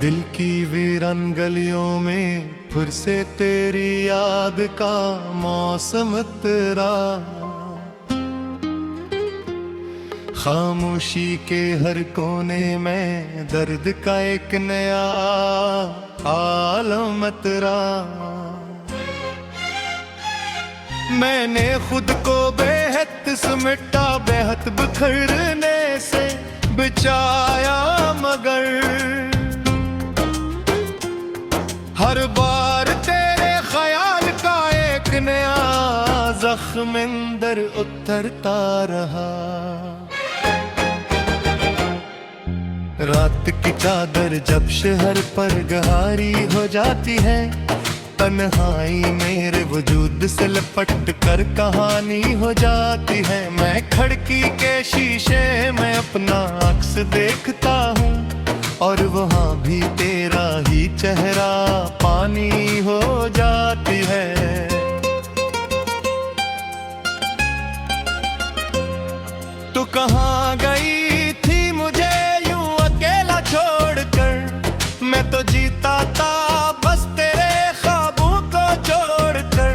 दिल की वीरान गलियों में फिर से तेरी याद का मौसम तेरा, खामोशी के हर कोने में दर्द का एक नया आलम तेरा। मैंने खुद को बेहद समेटा, बेहद बिखरने से बचाया, मगर हर बार तेरे ख्याल का एक नया जख्म अंदर उतरता रहा। रात की चादर जब शहर पर गहारी हो जाती है, तन्हाई मेरे वजूद से लिपट कर कहानी हो जाती है। मैं खिड़की के शीशे में अपना अक्स देखता हूँ, और वहाँ भी तेरा ही चेहरा पानी हो जाती है। तू कहाँ गई थी मुझे यूं अकेला छोड़कर, मैं तो जीता था बस तेरे ख्वाबों को जोड़कर।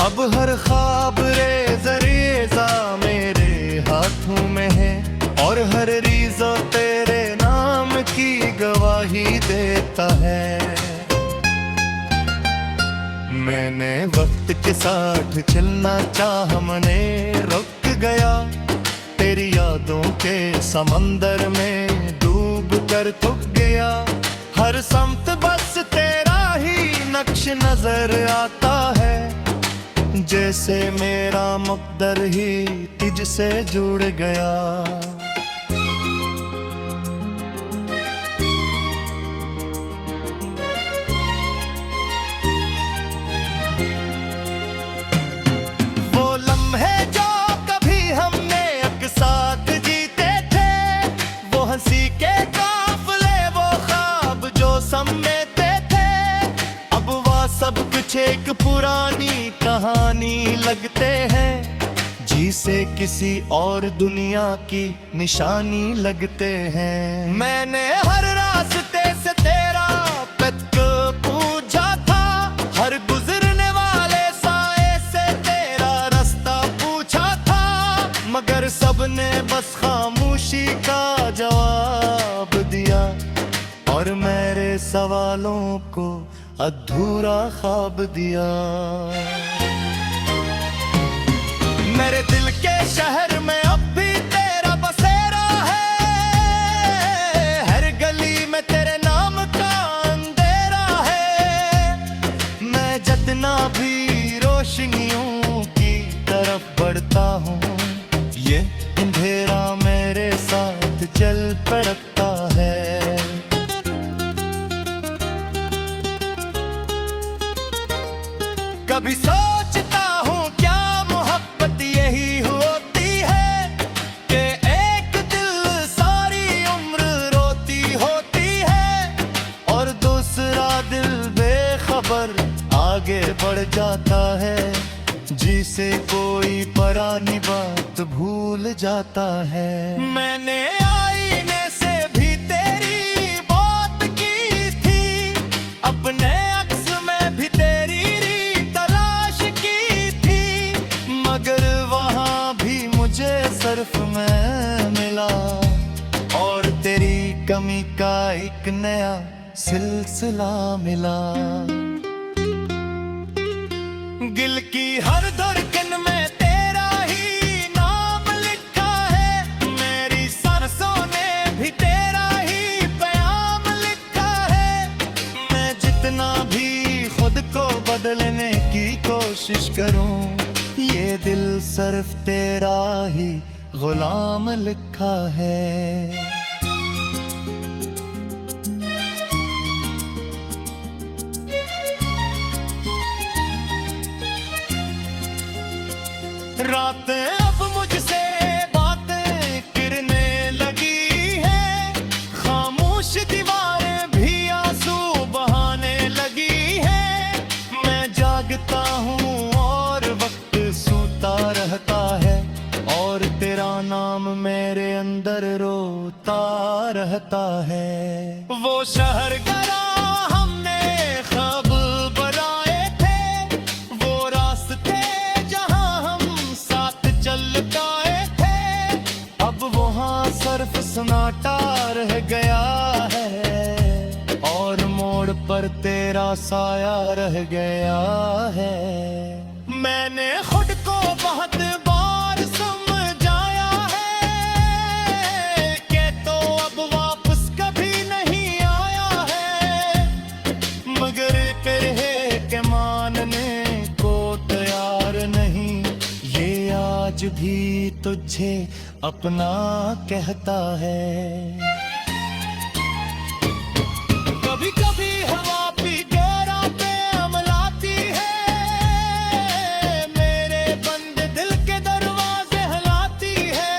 अब हर ख्वाब रेज़ा रेज़ा मेरे हाथों में है, और हर रीज़ा तेरे नाम की गवाही देता है। मैंने वक्त के साथ चलना चाहा, मने रुक गया, तेरी यादों के समंदर में डूब कर थक गया। हर समत बस तेरा ही नक्श नजर आता है, जैसे मेरा मुक़द्दर ही तुझसे जुड़ गया। हंसी के काफले वो ख्वाब जो समेटे थे, अब वह सब कुछ एक पुरानी कहानी लगते हैं, जिसे किसी और दुनिया की निशानी लगते हैं। मैंने हर रास्ते से तेरा पथ पूछा था, हर गुजरने वाले साए से तेरा रास्ता पूछा था, मगर सबने बस खामोशी का जवाब दिया, और मेरे सवालों को अधूरा ख्वाब दिया। मेरे दिल के शहर में अब भी तेरा बसेरा है, हर गली में तेरे नाम का अंधेरा है। मैं जितना भी रोशनियों की तरफ बढ़ता हूँ, ये अंधेरा मेरे साथ चल पड़ता है। कभी सोचता हूँ क्या मोहब्बत यही होती है, कि एक दिल सारी उम्र रोती होती है, और दूसरा दिल बेखबर आगे बढ़ जाता है, जिसे कोई परानी बात भूल जाता है। मैंने आईने से भी तेरी बात की थी, अपने अक्स में भी तेरी तलाश की थी, मगर वहाँ भी मुझे सिर्फ मैं मिला, और तेरी कमी का एक नया सिलसिला मिला। दिल की हर धड़कन में तेरा ही नाम लिखा है, मेरी सांसों ने भी तेरा ही प्याम लिखा है। मैं जितना भी खुद को बदलने की कोशिश करूं, ये दिल सिर्फ तेरा ही गुलाम लिखा है। रातें अब मुझसे बातें करने लगी है, खामोश दीवारें भी आंसू बहाने लगी है। मैं जागता हूँ और वक्त सोता रहता है, और तेरा नाम मेरे अंदर अंदर रोता रहता है। वो शहर गया हमने ख्वाब बनाए थे, वो रास्ते जहां हम साथ चल पाए थे, अब वहां सिर्फ सन्नाटा रह गया है और मोड़ पर तेरा साया रह गया है। मैंने खुद को बहुत बार समझाया है कि तो अब वापस कभी नहीं आया है, मगर तेरे के मानने को तैयार नहीं, ये आज भी तुझे अपना कहता है। कभी कभी हवा भी गहरा पे अमलाती है, मेरे बंद दिल के दरवाजे हिलाती है।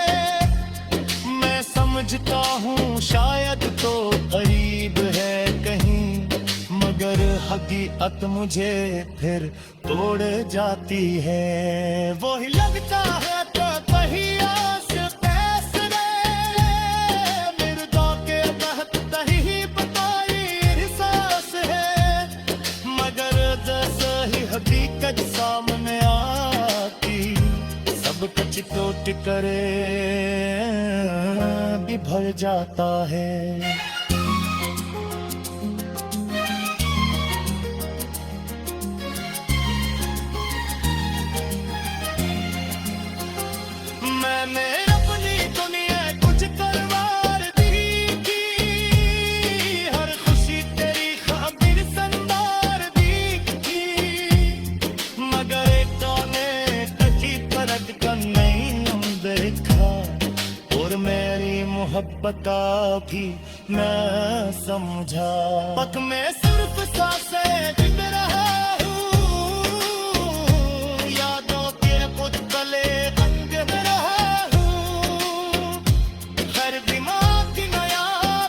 मैं समझता हूँ शायद तो करीब है कहीं, मगर हकीकत मुझे फिर तोड़ जाती है। वो ही लगता है तो कहीं आस पैस रे, मिर्दा के तहत तही बताई एहसास है, मगर जैसे ही हकीकत सामने आती, सब कुछ टूट करे भी भर जाता है। मैंने अपनी दुनिया कुछ करवार दी थी, हर खुशी तेरी खातिर संदार दी थी, मगर तूने कभी फर्क का नहीं देखा और मेरी मोहब्बत का भी न समझा। पक में सिर्फ सांसें गिन रहा हूँ, यादों के पुतले रंग रहा हूँ, हर दिमाग नया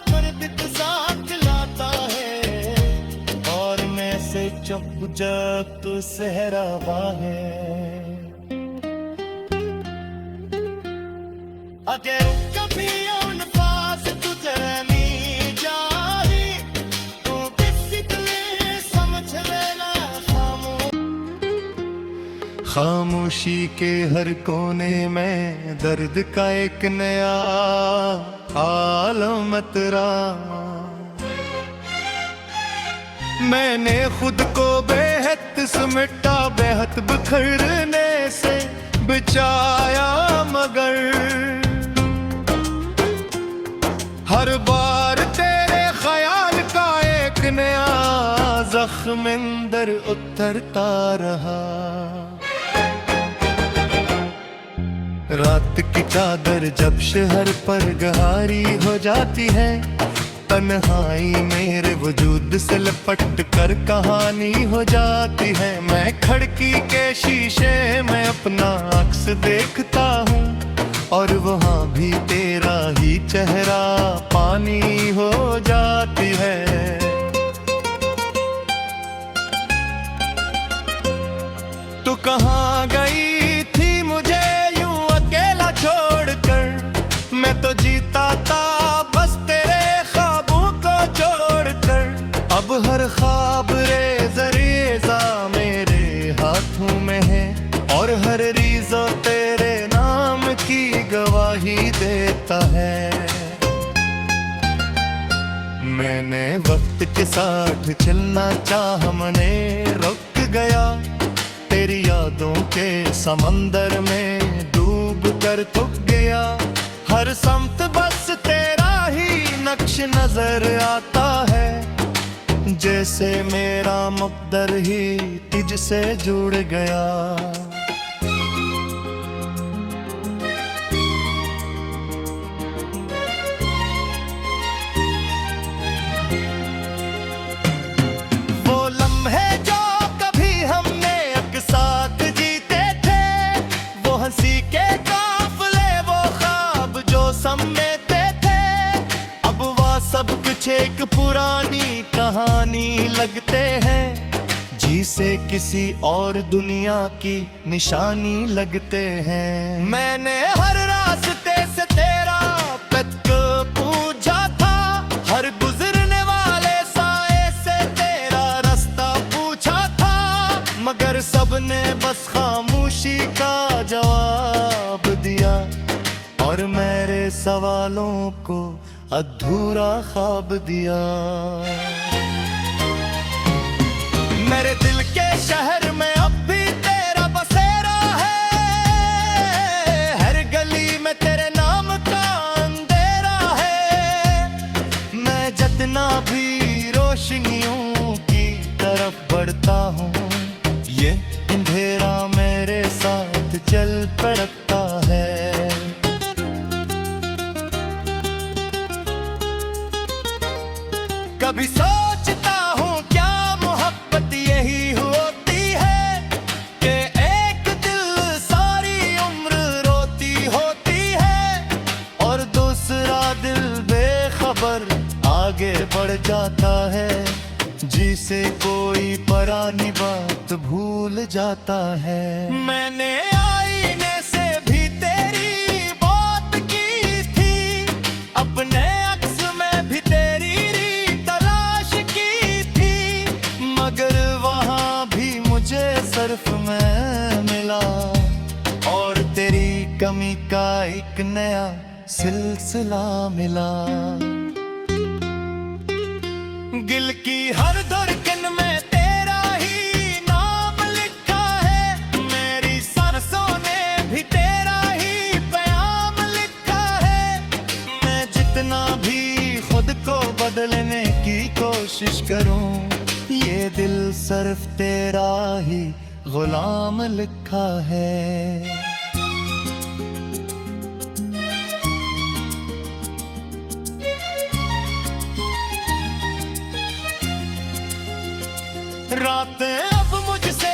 पर साथ लाता है और मैं से चुप जब तू सहरावा है। अगर कभी उन पास तुझे नहीं जाही, तो किसी तरह समझ लेना खामोशी के हर कोने में दर्द का एक नया आलम तेरा। मैंने खुद को बेहद समेटा, बेहद बिखरने से बचाया, मगर हर बार तेरे ख्याल का एक नया जख्म अंदर उतरता रहा। रात की चादर जब शहर पर गहारी हो जाती है, तन्हाई मेरे वजूद से लिपट कर कहानी हो जाती है। मैं खिड़की के शीशे में अपना अक्स देखता हूँ और वहाँ भी तेरा ही चेहरा पानी हो जाती है। तू कहाँ गई थी मुझे यूं अकेला छोड़कर, मैं तो जीता था बस तेरे ख्वाबों को छोड़कर। अब हर ख्वाब रेज़ा रेज़ा मेरे हाथों में है और हर रीज़ो तेरे नाम की गवाही देता है। मैंने वक्त के साथ चलना चाहा, मने रुक गया, तेरी यादों के समंदर में डूब कर थक गया। हर समत बस तेरा ही नक्श नजर आता है, जैसे मेरा मुक़द्दर ही तुझसे जुड़ गया। वो लम्हे जो कभी हमने एक साथ जीते थे, वो हंसी के काफले, वो ख्वाब जो समेटे थे, अब वह सब कुछ एक पुरानी कहानी लगते हैं, जिसे किसी और दुनिया की निशानी लगते हैं। मैंने हर रास्ते से तेरा वालों को अधूरा ख्वाब दिया। मेरे दिल के शहर में अब भी तेरा बसेरा है, हर गली में तेरे नाम का अंधेरा है। मैं जितना भी रोशनियों की तरफ बढ़ता हूँ, ये अंधेरा मेरे साथ चल पड़ता है। कभी सोचता हूँ क्या मोहब्बत यही होती है कि एक दिल सारी उम्र रोती होती है और दूसरा दिल बेखबर आगे बढ़ जाता है, जिसे कोई परानी बात भूल जाता है। मैंने आईने से भी तेरी बात की थी, अपने अक्स में भी तेरी तलाश की थी, मगर वहाँ भी मुझे सिर्फ मैं मिला और तेरी कमी का एक नया सिलसिला मिला। दिल की हर धड़कन में तेरा ही नाम लिखा है, मेरी सांसों ने भी तेरा ही प्याम लिखा है। मैं जितना भी खुद को बदलने की कोशिश करूं, ये दिल सिर्फ तेरा ही गुलाम लिखा है। रातें अब मुझसे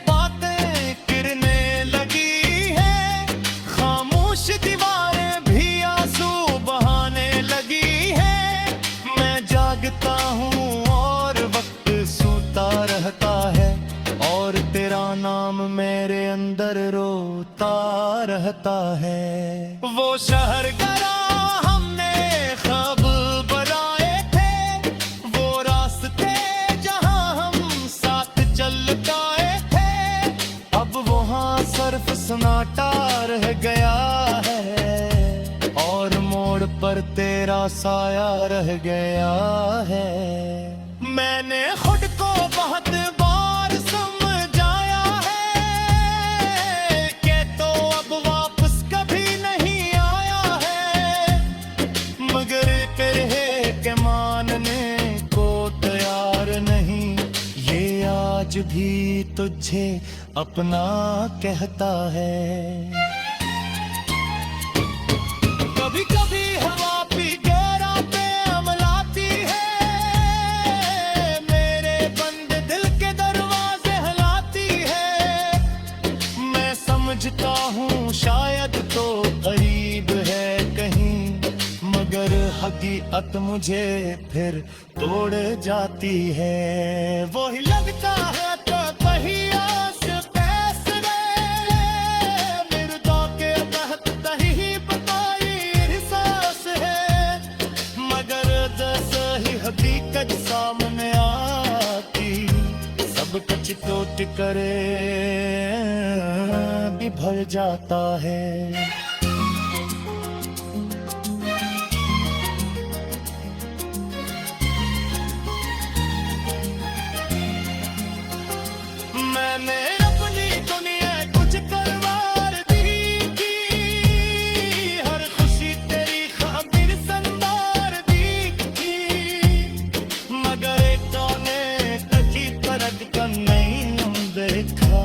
बातें करने लगी है, खामोश दीवारें भी आंसू बहाने लगी है। मैं जागता हूँ और वक्त सोता रहता है और तेरा नाम मेरे अंदर रोता रहता है। वो शहर गरा हमने ख्वाब बनाए थे, वो रास्ते सिर्फ सन्नाटा रह गया है और मोड़ पर तेरा साया रह गया है। मैंने खुद को बहुत बार समझाया है कि तो अब वापस कभी नहीं आया है, मगर तेरे के मानने को तैयार नहीं, ये आज भी तुझे अपना कहता है। कभी कभी हवा भी गहरा पे अमलाती है, मेरे बंद दिल के दरवाजे हिलाती है। मैं समझता हूँ शायद तो करीब है कहीं, मगर हकीकत मुझे फिर तोड़ जाती है। वही लगता है तो कहीं हकीकत सामने आती, सब कुछ टूट करे भी भर जाता है। मैंने अपनी दुनिया कुछ करवार दी थी, हर खुशी तेरी खातिर संदार दी थी, मगर तूने कभी फर्क का नहीं देखा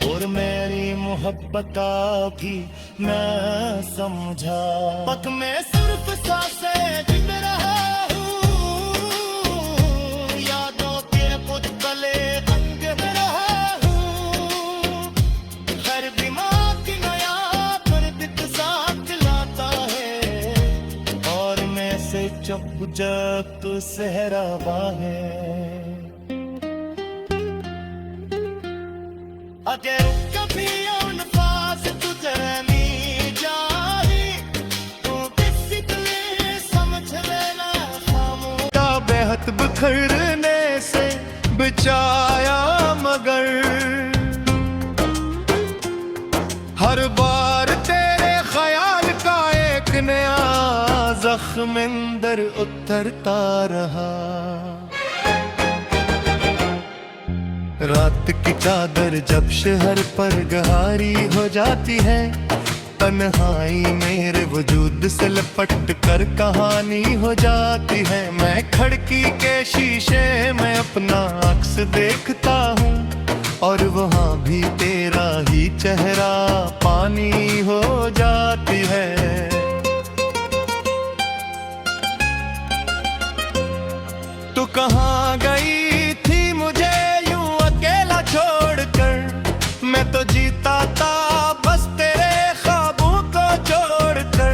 और मेरी मोहब्बत का भी मैं समझा। पक में सिर्फ सांसें गिन रहा हूँ, यादों के पुतले रंग रहा हूँ, हर बीमार की नया दर्द साथ लाता है और मैं से चुप जब तो सहरावा है। अगर कभी अनफास तुझे नहीं जाए तो किसी तरह समझ लेना, खामोश का बेहद बिखरने से बचाया, मगर हर बार तेरे ख्याल का एक नया जख्मिंदर उतरता रहा। रात की चादर जब शहर पर गहारी हो जाती है, तन्हाई मेरे वजूद से लपट कर कहानी हो जाती है। मैं खिड़की के शीशे में अपना अक्स देखता हूँ, और वहाँ भी तेरा ही चेहरा पानी हो जाती है। तू कहाँ गई थी मुझे यूं अकेला छोड़कर, मैं तो जीता था बस तेरे ख्वाबों को जोड़कर।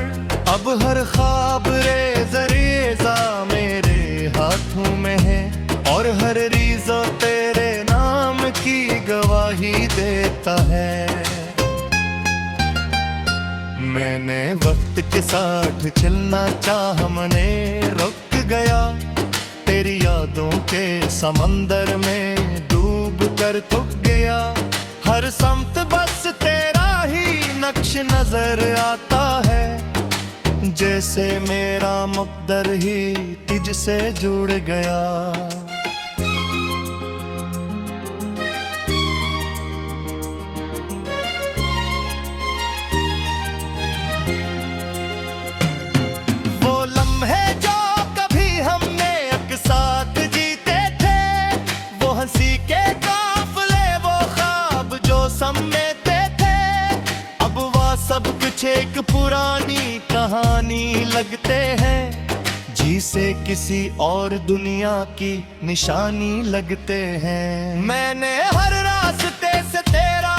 अब हर ख्वाब रेज़ा रेज़ा मेरे हाथों में है, और हर रीज़ो तेरे नाम की गवाही देता है। मैंने वक्त के साथ चलना चाहा, मने रुक गया, तेरी यादों के समंदर में डूब कर थक गया। हर समत बस तेरा ही नक्श नजर आता है, जैसे मेरा मुक़द्दर ही तुझसे जुड़ गया। वो लम्हे जो कभी हमने एक साथ जीते थे, वो हंसी के काफिले, वो ख्वाब जो समेटे थे, अब वह सब कुछ एक पुरानी कहानी लगते हैं, जिसे किसी और दुनिया की निशानी लगते हैं। मैंने हर रास्ते से तेरा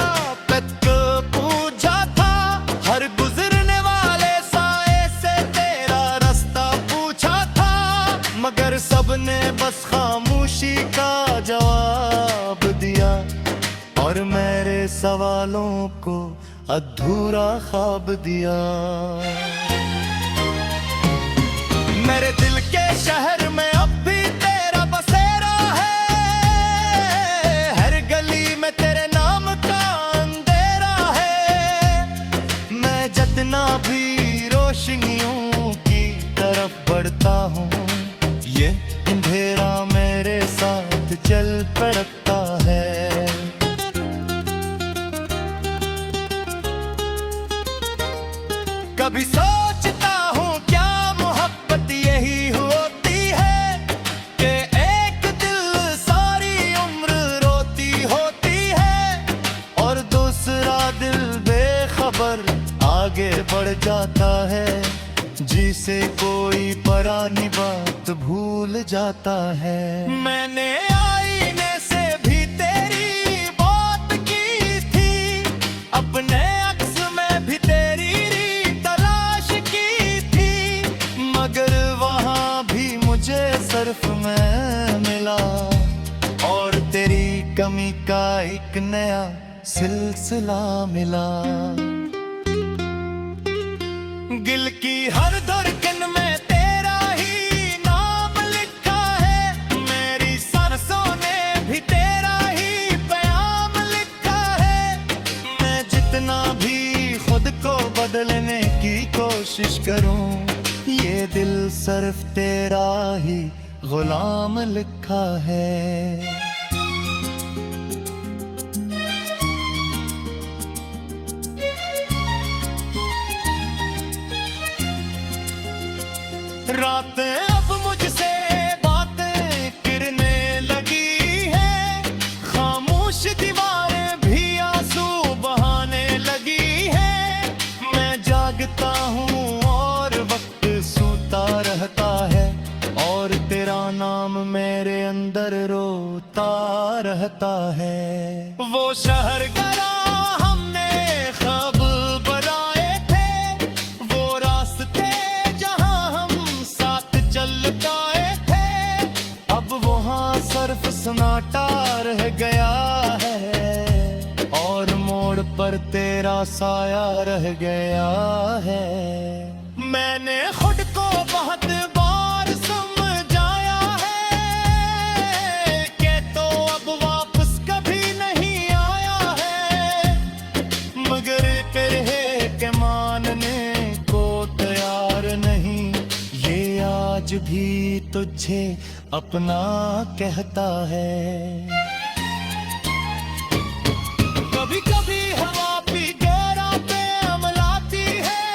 पथ पूछा था, हर गुजरने वाले साए से तेरा रास्ता पूछा था, मगर सबने बस खामोशी का जवाब दिया, और मेरे सवालों को अधूरा ख्वाब दिया। मेरे दिल के शहर में अब भी तेरा बसेरा है, हर गली में तेरे नाम का अंधेरा है। मैं जितना भी रोशनियों की तरफ बढ़ता हूँ, ये अंधेरा मेरे साथ चल पड़ता है। कभी सोचता हूँ क्या मोहब्बत यही होती है, कि एक दिल सारी उम्र रोती होती है, और दूसरा दिल बेखबर आगे बढ़ जाता है, जिसे कोई पुरानी बात भूल जाता है। मैंने आईने से भी तेरी बात की थी, अपने अक्स में भी तेरी मगर वहाँ भी मुझे सिर्फ मैं मिला, और तेरी कमी का एक नया सिलसिला मिला। दिल की हर धड़कन में तेरा ही नाम लिखा है, मेरी सांसों ने भी तेरा ही प्याम लिखा है। मैं जितना भी खुद को बदलने की कोशिश करूं, ये दिल सिर्फ तेरा ही गुलाम लिखा है। रातें अब मुझसे बातें करने लगी है, खामोश दीवारें भी आंसू बहाने लगी है। मैं जागता हूँ और वक्त सोता रहता है, और तेरा नाम मेरे अंदर रोता रहता है। वो शहर गरा हमने ख्वाब बनाए थे, वो रास्ते जहां हम साथ चल पाए थे, अब वहाँ सिर्फ सन्नाटा रह गया है, और मोड़ पर तेरा साया रह गया है। मैंने खुद को बहुत बार समझाया है कि तो अब वापस कभी नहीं आया है, मगर तेरे के मानने को तैयार नहीं आज भी तुझे अपना कहता है। कभी कभी हवा भी गहरा पे अमलाती है,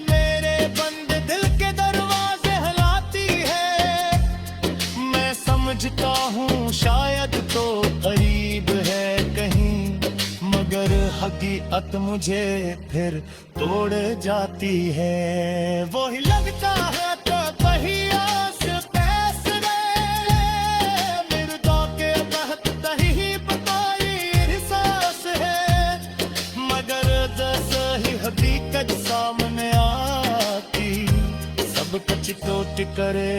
मेरे बंद दिल के दरवाजे हिलाती है। मैं समझता हूँ शायद तो करीब है कहीं, मगर हकीकत मुझे फिर तोड़ जाती है। वही लगता है तो कहीं आस पैस रे, मिर्दा के तहत दही बताई एहसास है। मगर जैसे ही हकीकत सामने आती, सब कुछ टूट करे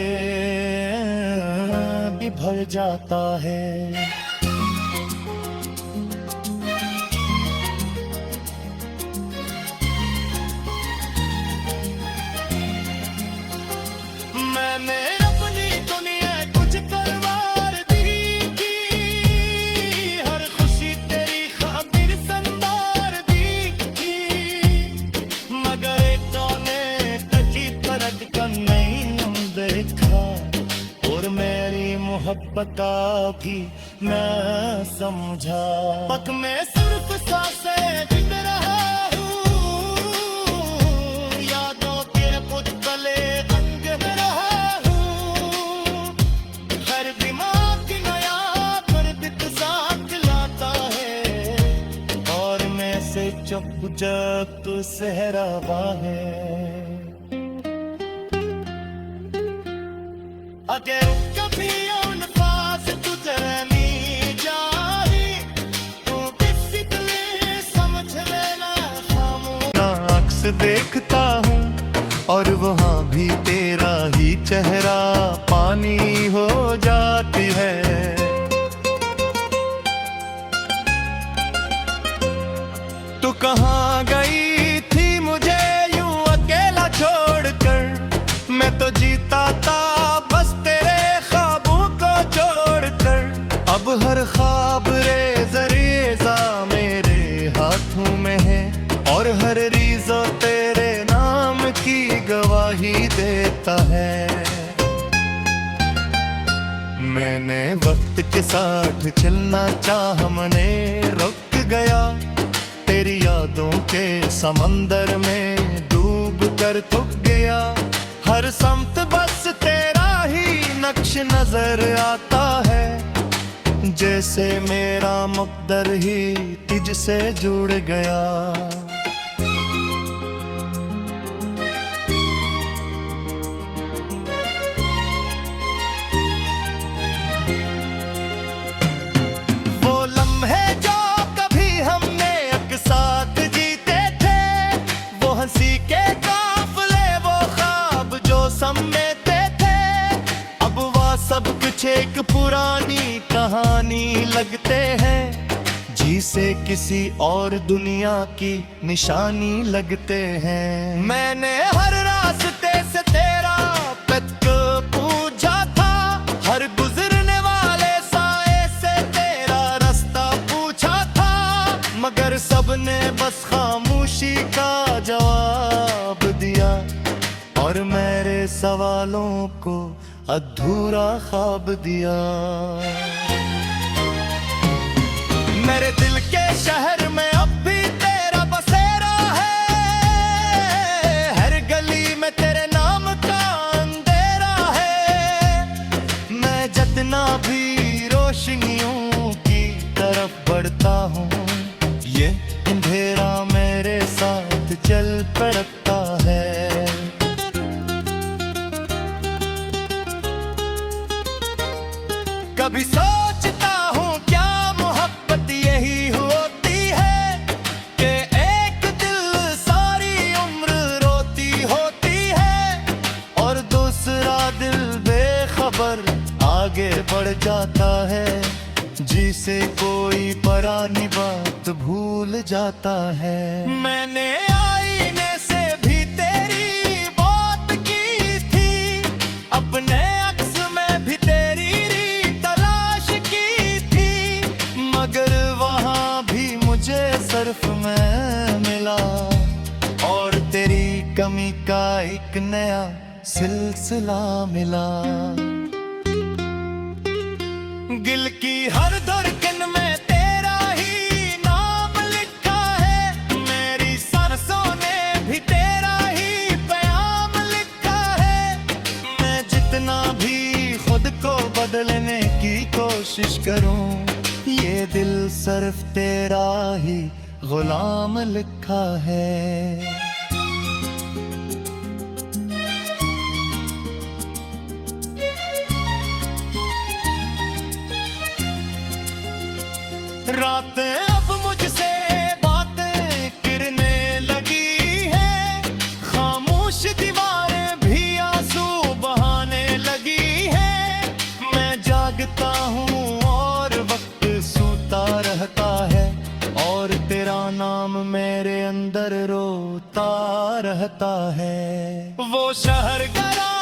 बिभर जाता है। मैंने अपनी दुनिया कुछ करवार दी की, हर खुशी तेरी खातिर संदार दी की। मगर तूने कची तरक का नहीं देखा, और मेरी मोहब्बत का भी मैं समझा। पक में सिर्फ सांसें गिन रहा हूँ, यादों के पुतले जब तू सहरावा है। अगर कभी उन पास तुझे नहीं जाही, तो किसी तरह समझ लेना खामोश। अक्स देखता हूँ और वहाँ भी तेरा ही चेहरा पानी हो जाती है। तू कहाँ गई थी मुझे यूं अकेला छोड़कर, मैं तो जीता था बस तेरे ख्वाबों को जोड़कर। अब हर ख्वाब रेज़ा रेज़ा मेरे हाथों में है, और हर रीज़ो तेरे नाम की गवाही देता है। मैंने वक्त के साथ चलना चाहा, मने रुक गया। तेरी यादों के समंदर में डूब कर थक गया। हर समत बस तेरा ही नक्श नजर आता है, जैसे मेरा मुक़द्दर ही तुझसे जुड़ गया। वो लम्हे जो हंसी के काफले, वो ख्वाब जो समेटे थे, अब वह सब कुछ एक पुरानी कहानी लगते हैं, जिसे किसी और दुनिया की निशानी लगते हैं। मैंने हर रास्ते से तेरा पथ पूछा था, हर गुजरने वाले साए से तेरा रास्ता पूछा था, मगर सबने बस खामोशी का जवाब दिया, और मेरे सवालों को अधूरा ख्वाब दिया। मेरे दिल के शहर में अब भी तेरा बसेरा है, हर गली में तेरे नाम का अंधेरा है। मैं जितना भी रोशनियों की तरफ बढ़ता हूँ, ये अंधेरा मेरे साथ चल पड़ता है। कभी सोचता हूँ क्या मोहब्बत यही होती है, कि एक दिल सारी उम्र रोती होती है, और दूसरा दिल बेखबर आगे बढ़ जाता है, जिसे कोई परानी बात भूल जाता है। मैंने आईने से भी तेरी बात की थी, अपने अक्स में भी तेरी तलाश की थी, मगर वहाँ भी मुझे सिर्फ मैं मिला, और तेरी कमी का एक नया सिलसिला मिला। दिल की हर धड़कन में तेरा ही नाम लिखा है, मेरी सांसों ने भी तेरा ही प्याम लिखा है। मैं जितना भी खुद को बदलने की कोशिश करूं, ये दिल सिर्फ तेरा ही गुलाम लिखा है। रातें अब मुझसे बातें करने लगी है, खामोश दीवारें भी आंसू बहाने लगी है। मैं जागता हूँ और वक्त सोता रहता है, और तेरा नाम मेरे अंदर रोता रहता है। वो शहर गरा